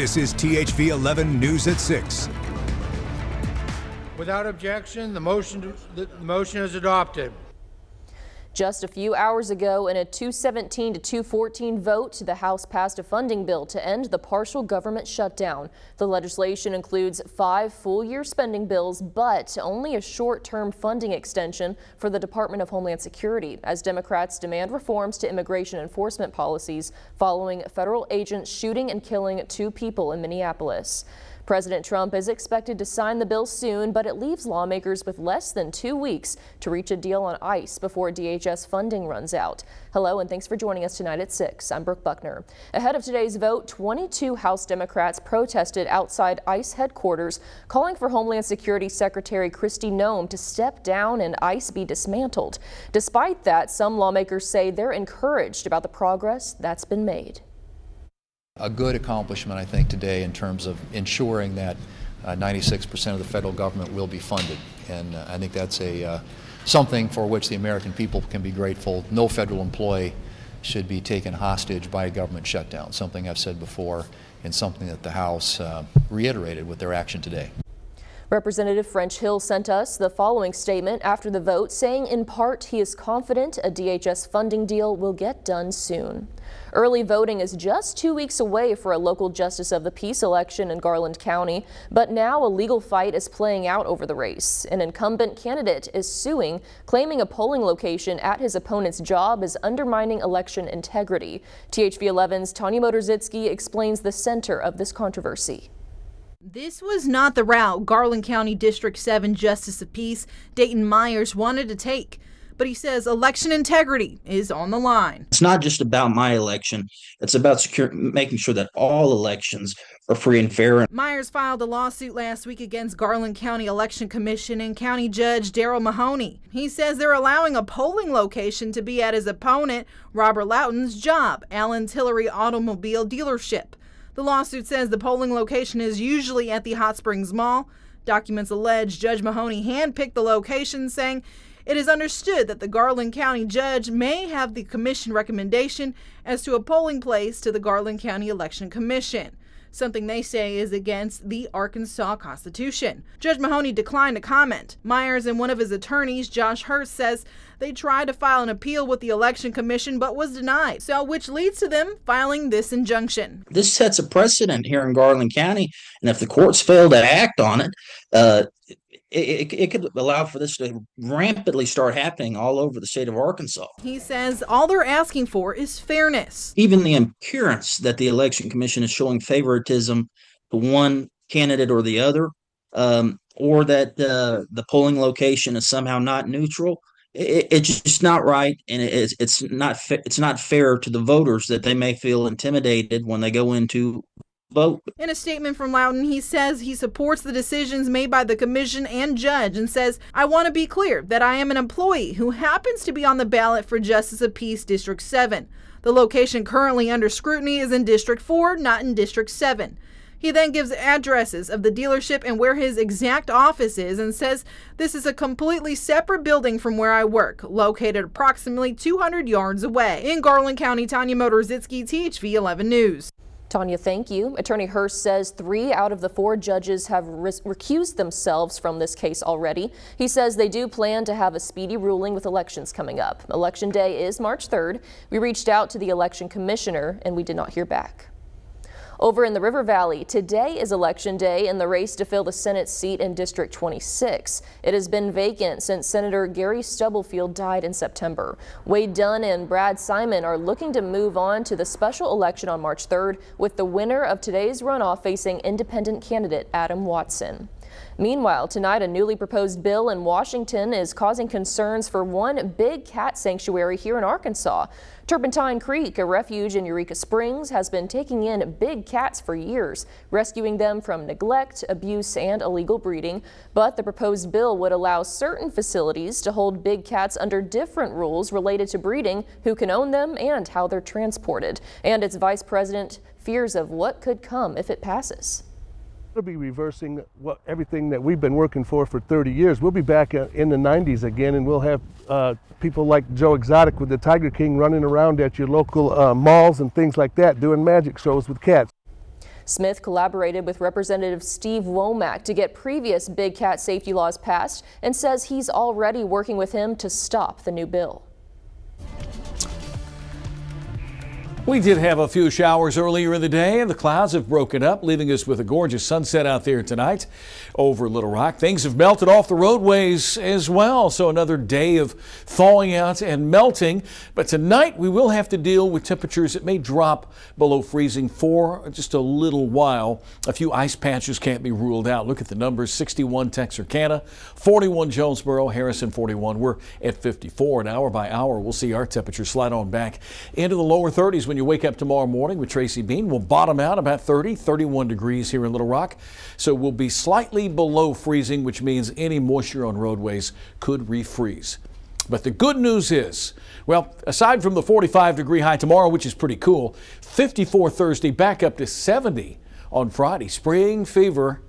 This is THV 11 News at 6. Without objection, the motion is adopted. Just a few hours ago, in a 217 to 214 vote, the House passed a funding bill to end the partial government shutdown. The legislation includes 5 full-year spending bills, but only a short-term funding extension for the Department of Homeland Security, as Democrats demand reforms to immigration enforcement policies following federal agents shooting and killing 2 people in Minneapolis. President Trump is expected to sign the bill soon, but it leaves lawmakers with less than 2 weeks to reach a deal on ICE before DHS funding runs out. Hello, and thanks for joining us tonight at 6. I'm Brooke Buckner. Ahead of today's vote, 22 House Democrats protested outside ICE headquarters, calling for Homeland Security Secretary Kristi Noem to step down and ICE be dismantled. Despite that, some lawmakers say they're encouraged about the progress that's been made. A good accomplishment, I think, today in terms of ensuring that 96% of the federal government will be funded. And I think that's something for which the American people can be grateful. No federal employee should be taken hostage by a government shutdown, something I've said before and something that the House reiterated with their action today. Representative French Hill sent us the following statement after the vote, saying in part he is confident a DHS funding deal will get done soon. Early voting is just 2 weeks away for a local justice of the peace election in Garland County, but now a legal fight is playing out over the race. An incumbent candidate is suing, claiming a polling location at his opponent's job is undermining election integrity. THV 11's Tanya Motorzitsky explains the center of this controversy. This was not the route Garland County District 7 Justice of Peace Dayton Myers wanted to take, but he says election integrity is on the line. It's not just about my election. It's about making sure that all elections are free and fair. Myers filed a lawsuit last week against Garland County Election Commission and County Judge Daryl Mahoney. He says they're allowing a polling location to be at his opponent, Robert Loughton's job, Allen Tillery Automobile Dealership. The lawsuit says the polling location is usually at the Hot Springs Mall. Documents allege Judge Mahoney handpicked the location, saying it is understood that the Garland County judge may have the commission recommendation as to a polling place to the Garland County Election Commission, something they say is against the Arkansas Constitution. Judge Mahoney declined to comment. Myers and one of his attorneys, Josh Hurst, says they tried to file an appeal with the Election Commission but was denied, so which leads to them filing this injunction. This sets a precedent here in Garland County, and if the courts fail to act on it, it could allow for this to rampantly start happening all over the state of Arkansas. He says all they're asking for is fairness. Even the appearance that the Election Commission is showing favoritism to one candidate or the other, or that the polling location is somehow not neutral, it's just not right, and it's not fair to the voters that they may feel intimidated when they go into vote. In a statement from Loughton, he says he supports the decisions made by the commission and judge and says, I want to be clear that I am an employee who happens to be on the ballot for Justice of Peace District 7. The location currently under scrutiny is in District 4, not in District 7. He then gives addresses of the dealership and where his exact office is and says this is a completely separate building from where I work, located approximately 200 yards away. In Garland County, Tanya Motorzitsky, THV 11 News. Tanya, thank you. Attorney Hurst says 3 out of the 4 judges have recused themselves from this case already. He says they do plan to have a speedy ruling with elections coming up. Election day is March 3rd. We reached out to the election commissioner and we did not hear back. Over in the River Valley, today is Election Day in the race to fill the Senate seat in District 26. It has been vacant since Senator Gary Stubblefield died in September. Wade Dunn and Brad Simon are looking to move on to the special election on March 3rd, with the winner of today's runoff facing independent candidate Adam Watson. Meanwhile, tonight a newly proposed bill in Washington is causing concerns for one big cat sanctuary here in Arkansas. Turpentine Creek, a refuge in Eureka Springs, has been taking in big cats for years, rescuing them from neglect, abuse, and illegal breeding. But the proposed bill would allow certain facilities to hold big cats under different rules related to breeding, who can own them, and how they're transported. And its vice president fears of what could come if it passes. We'll be reversing everything that we've been working for 30 years. We'll be back in the 90s again, and we'll have people like Joe Exotic with the Tiger King running around at your local malls and things like that, doing magic shows with cats. Smith collaborated with Representative Steve Womack to get previous big cat safety laws passed and says he's already working with him to stop the new bill. We did have a few showers earlier in the day, and the clouds have broken up, leaving us with a gorgeous sunset out there tonight over Little Rock. Things have melted off the roadways as well, so another day of thawing out and melting. But tonight we will have to deal with temperatures that may drop below freezing for just a little while. A few ice patches can't be ruled out. Look at the numbers: 61 Texarkana, 41 Jonesboro, Harrison 41. We're at 54, and hour by hour we'll see our temperature slide on back into the lower 30s when you wake up tomorrow morning with Tracy Bean. We'll bottom out about 31 degrees here in Little Rock. So we'll be slightly below freezing, which means any moisture on roadways could refreeze. But the good news is, well, aside from the 45-degree high tomorrow, which is pretty cool, 54 Thursday, back up to 70 on Friday. Spring fever,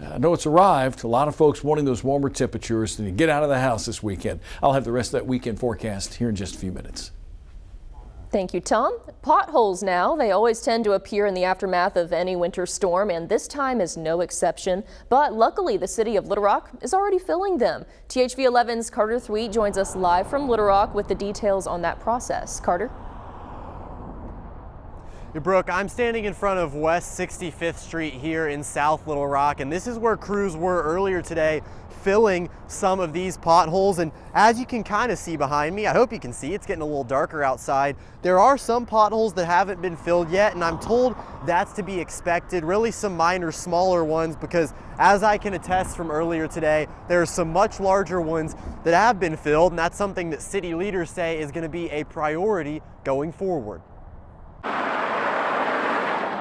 I know it's arrived. A lot of folks wanting those warmer temperatures to get out of the house this weekend. I'll have the rest of that weekend forecast here in just a few minutes. Thank you, Tom. Potholes now. They always tend to appear in the aftermath of any winter storm, and this time is no exception. But luckily, the city of Little Rock is already filling them. THV 11's Carter Thweet joins us live from Little Rock with the details on that process. Carter? Hey, Brooke, I'm standing in front of West 65th Street here in South Little Rock, and this is where crews were earlier today filling some of these potholes. And as you can kind of see behind me, I hope you can see, it's getting a little darker outside. There are some potholes that haven't been filled yet, and I'm told that's to be expected. Really some minor, smaller ones, because as I can attest from earlier today, there are some much larger ones that have been filled, and that's something that city leaders say is going to be a priority going forward.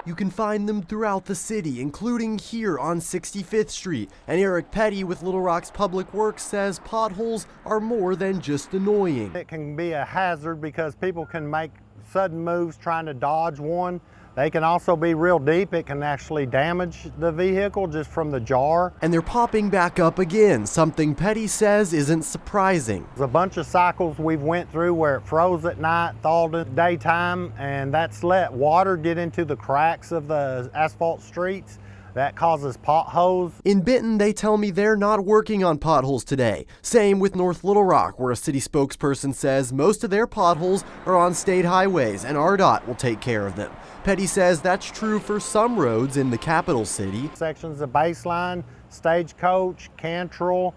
You can find them throughout the city, including here on 65th Street. And Eric Petty with Little Rock's Public Works says potholes are more than just annoying. It can be a hazard because people can make sudden moves trying to dodge one. They can also be real deep. It can actually damage the vehicle just from the jar. And they're popping back up again, something Petty says isn't surprising. There's a bunch of cycles we've went through where it froze at night, thawed at daytime, and that's let water get into the cracks of the asphalt streets. That causes potholes. In Benton, they tell me they're not working on potholes today. Same with North Little Rock, where a city spokesperson says most of their potholes are on state highways and RDOT will take care of them. Petty says that's true for some roads in the capital city. Sections of Baseline, Stagecoach, Cantrell,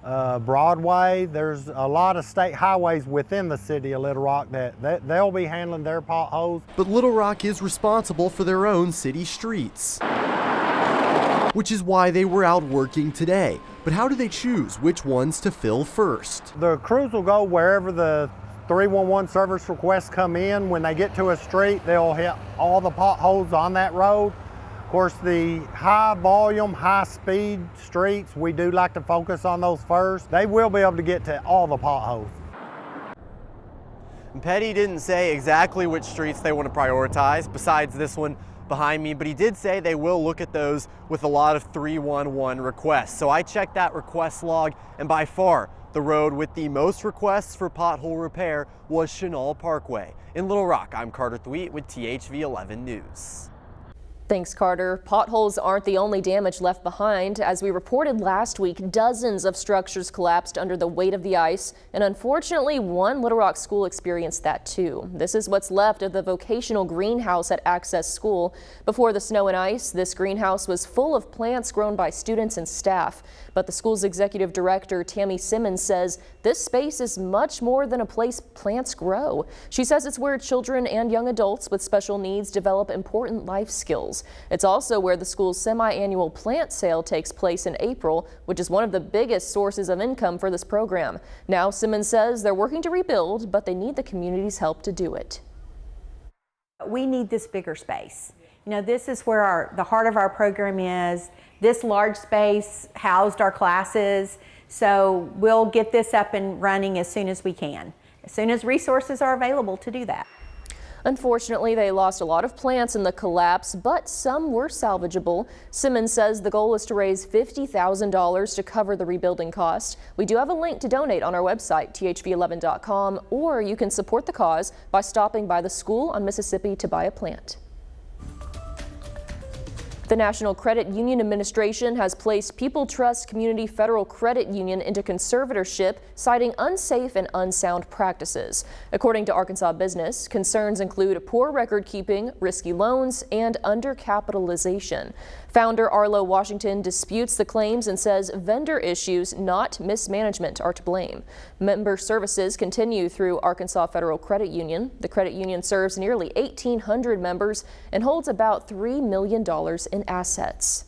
Broadway. There's a lot of state highways within the city of Little Rock that they'll be handling their potholes. But Little Rock is responsible for their own city streets, which is why they were out working today. But how do they choose which ones to fill first? The crews will go wherever the 311 service requests come in. When they get to a street, they'll hit all the potholes on that road. Of course, the high volume, high speed streets, we do like to focus on those first. They will be able to get to all the potholes. Petty didn't say exactly which streets they want to prioritize besides this one behind me, but he did say they will look at those with a lot of 311 requests. So I checked that request log, and by far the road with the most requests for pothole repair was Chenal Parkway. In Little Rock, I'm Carter Thweet with THV 11 News. Thanks, Carter. Potholes aren't the only damage left behind. As we reported last week, dozens of structures collapsed under the weight of the ice, and unfortunately, one Little Rock school experienced that too. This is what's left of the vocational greenhouse at Access School. Before the snow and ice, this greenhouse was full of plants grown by students and staff. But the school's executive director, Tammy Simmons, says this space is much more than a place plants grow. She says it's where children and young adults with special needs develop important life skills. It's also where the school's semi-annual plant sale takes place in April, which is one of the biggest sources of income for this program. Now, Simmons says they're working to rebuild, but they need the community's help to do it. We need this bigger space. You know, this is where the heart of our program is. This large space housed our classes, so we'll get this up and running as soon as we can, as soon as resources are available to do that. Unfortunately, they lost a lot of plants in the collapse, but some were salvageable. Simmons says the goal is to raise $50,000 to cover the rebuilding cost. We do have a link to donate on our website, thv11.com, or you can support the cause by stopping by the school on Mississippi to buy a plant. The National Credit Union Administration has placed People Trust Community Federal Credit Union into conservatorship, citing unsafe and unsound practices. According to Arkansas Business, concerns include poor record keeping, risky loans, and undercapitalization. Founder Arlo Washington disputes the claims and says vendor issues, not mismanagement, are to blame. Member services continue through Arkansas Federal Credit Union. The credit union serves nearly 1,800 members and holds about $3 million in assets.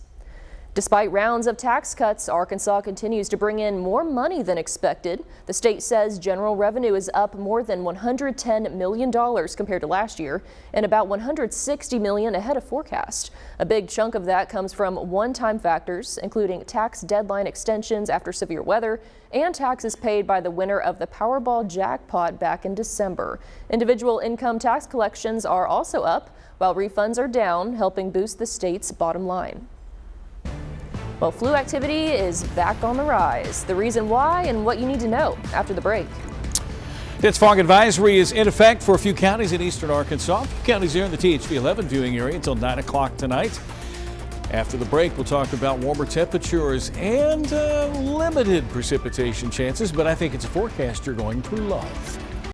Despite rounds of tax cuts, Arkansas continues to bring in more money than expected. The state says general revenue is up more than $110 million compared to last year and about $160 million ahead of forecast. A big chunk of that comes from one-time factors, including tax deadline extensions after severe weather and taxes paid by the winner of the Powerball jackpot back in December. Individual income tax collections are also up, while refunds are down, helping boost the state's bottom line. Well, flu activity is back on the rise. The reason why and what you need to know after the break. This fog advisory is in effect for a few counties in eastern Arkansas. Counties here in the THV 11 viewing area until 9 o'clock tonight. After the break, we'll talk about warmer temperatures and limited precipitation chances, but I think it's a forecast you're going to love.